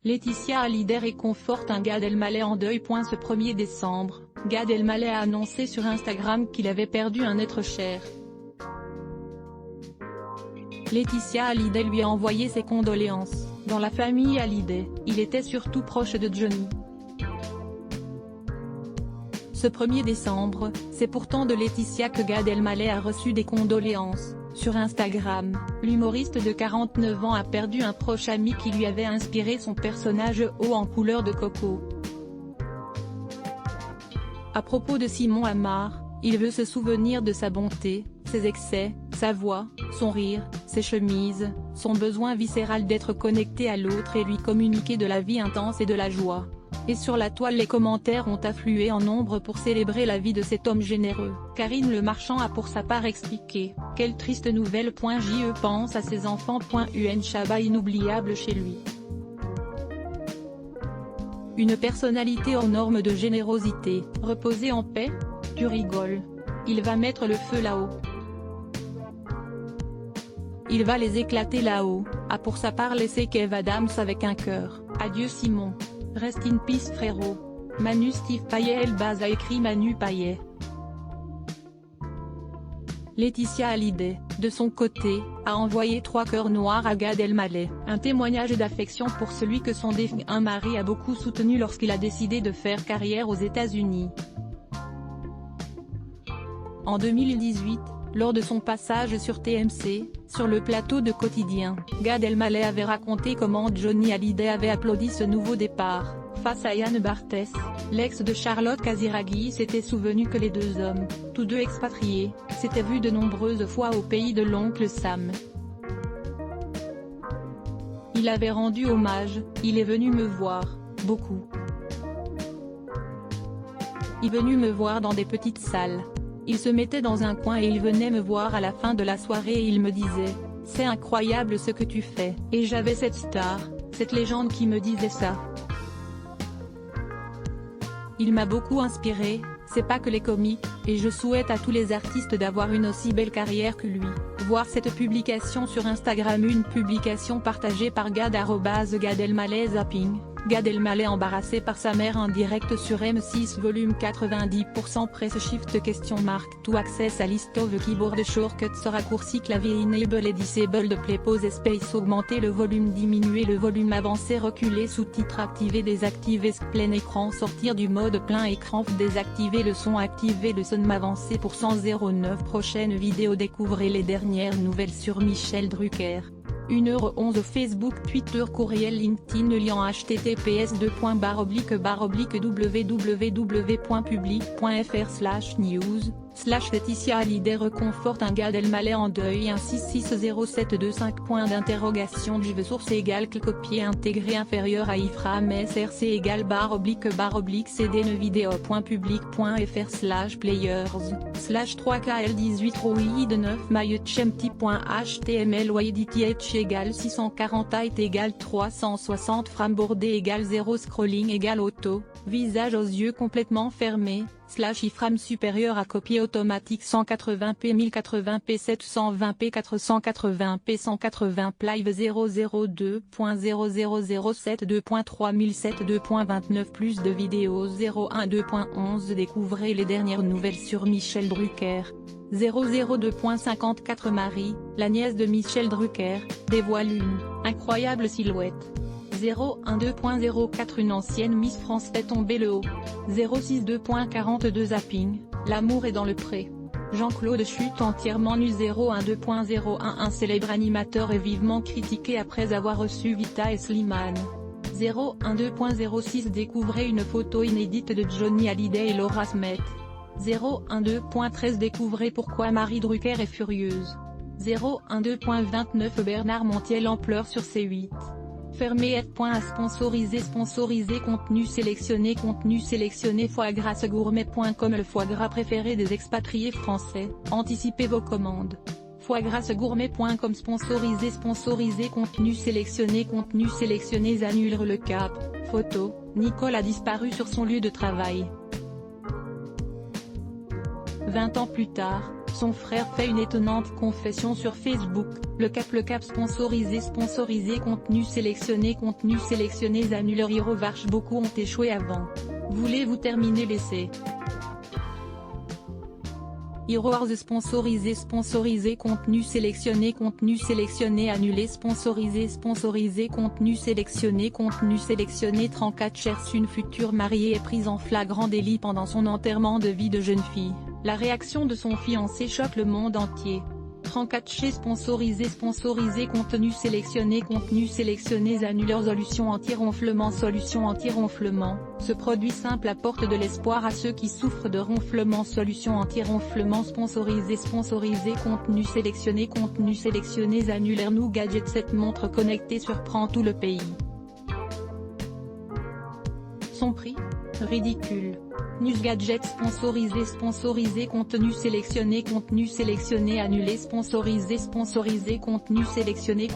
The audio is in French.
Laetitia Hallyday réconforte un Gad Elmaleh en deuil. Ce 1er décembre, Gad Elmaleh a annoncé sur Instagram qu'il avait perdu un être cher. Laetitia Hallyday lui a envoyé ses condoléances. Dans la famille Hallyday, il était surtout proche de Johnny. Ce 1er décembre, c'est pourtant de Laetitia que Gad Elmaleh a reçu des condoléances. Sur Instagram, l'humoriste de 49 ans a perdu un proche ami qui lui avait inspiré son personnage haut en couleur de coco. À propos de Simon Amar, il veut se souvenir de sa bonté, ses excès, sa voix, son rire, ses chemises, son besoin viscéral d'être connecté à l'autre et lui communiquer de la vie intense et de la joie. Et sur la toile les commentaires ont afflué en nombre pour célébrer la vie de cet homme généreux. Karine Le Marchand a pour sa part expliqué « Quelle triste nouvelle. Je pense à ses enfants. Un Shabbat inoubliable chez lui. Une personnalité aux normes de générosité. Reposer en paix. Tu rigoles. Il va mettre le feu là-haut. Il va les éclater là-haut », a pour sa part laissé Kev Adams avec un cœur. Adieu Simon. Rest in peace frérot. Manu Steve Payet Elbaz a écrit Manu Payet. Laetitia Hallyday, de son côté, a envoyé 3 cœurs noirs à Gad Elmaleh. Un témoignage d'affection pour celui que son défunt mari a beaucoup soutenu lorsqu'il a décidé de faire carrière aux États-Unis. En 2018, lors de son passage sur TMC, sur le plateau de Quotidien, Gad Elmaleh avait raconté comment Johnny Hallyday avait applaudi ce nouveau départ. Face à Yann Barthès, l'ex de Charlotte Casiraghi s'était souvenu que les deux hommes, tous deux expatriés, s'étaient vus de nombreuses fois au pays de l'oncle Sam. Il avait rendu hommage, il est venu me voir, beaucoup. Il est venu me voir dans des petites salles. Il se mettait dans un coin et il venait me voir à la fin de la soirée et il me disait « C'est incroyable ce que tu fais ». Et j'avais cette star, cette légende qui me disait ça. Il m'a beaucoup inspiré, c'est pas que les comiques, et je souhaite à tous les artistes d'avoir une aussi belle carrière que lui. Voir cette publication sur Instagram. Une publication partagée par Gad @Gad Elmaleh Zapping. Gad Elmaleh embarrassé par sa mère en direct sur M6 volume 90% press shift question mark to access à list of keyboard shortcuts raccourci clavier enable et disable play pause space augmenter le volume diminuer le volume avancer reculer sous-titres activer désactiver plein écran sortir du mode plein écran désactiver le son activer le son avancer % 09 prochaine vidéo découvrez les dernières nouvelles sur Michel Drucker. 1h11 Facebook Twitter courriel LinkedIn lien https://www.public.fr/news/ Laetitia Hallyday réconforte un Gad Elmaleh en deuil. Un 66072 points d'interrogation. Je veux source égale copier intégré inférieur à iframe src égale //cd nevideo.public.fr/players/3kl18 roid 9 mailletchempty.html wayedith égale 640 height égale 360 frame bordé égale 0 scrolling égale auto, visage aux yeux complètement fermés, / iframe supérieur à copier automatique 180p 1080p 720p 480p 180 live 002.0007 2.3007 2.29 plus de vidéos 012.11 Découvrez les dernières nouvelles sur Michel Drucker. 002.54 Marie, la nièce de Michel Drucker, dévoile une incroyable silhouette. 012.04 Une ancienne Miss France fait tomber le haut. 062.42 Zapping, l'amour est dans le pré. Jean-Claude chute entièrement nu. 012.01 Un célèbre animateur est vivement critiqué après avoir reçu Vita et Slimane. 012.06 Découvrez une photo inédite de Johnny Hallyday et Laura Smet. 012.13 Découvrez pourquoi Marie Drucker est furieuse. 012.29 Bernard Montiel en pleurs sur C8. Fermé @. Sponsorisé contenu sélectionné foie gras gourmet.com Le foie gras préféré des expatriés français, anticipez vos commandes. Foiegrasgourmet.com Sponsorisé contenu sélectionné annule le cap, photo, Nicole a disparu sur son lieu de travail. 20 ans plus tard, Son frère fait une étonnante confession sur Facebook, le cap sponsorisé contenu sélectionné annuleur Irovarch beaucoup ont échoué avant. Voulez-vous terminer l'essai? Heroes sponsorisé contenu sélectionné annulé sponsorisé contenu sélectionné 34 cherche une future mariée est prise en flagrant délit pendant son enterrement de vie de jeune fille. La réaction de son fiancé choque le monde entier. 34 chez sponsorisé contenu sélectionné annuleur solution anti-ronflement Ce produit simple apporte de l'espoir à ceux qui souffrent de ronflement. Solution anti-ronflement sponsorisé contenu sélectionné annuleur Nous Gadget. Cette montre connectée surprend tout le pays. Son prix? Ridicule. News Gadget sponsorisé contenu sélectionné annulé sponsorisé contenu sélectionné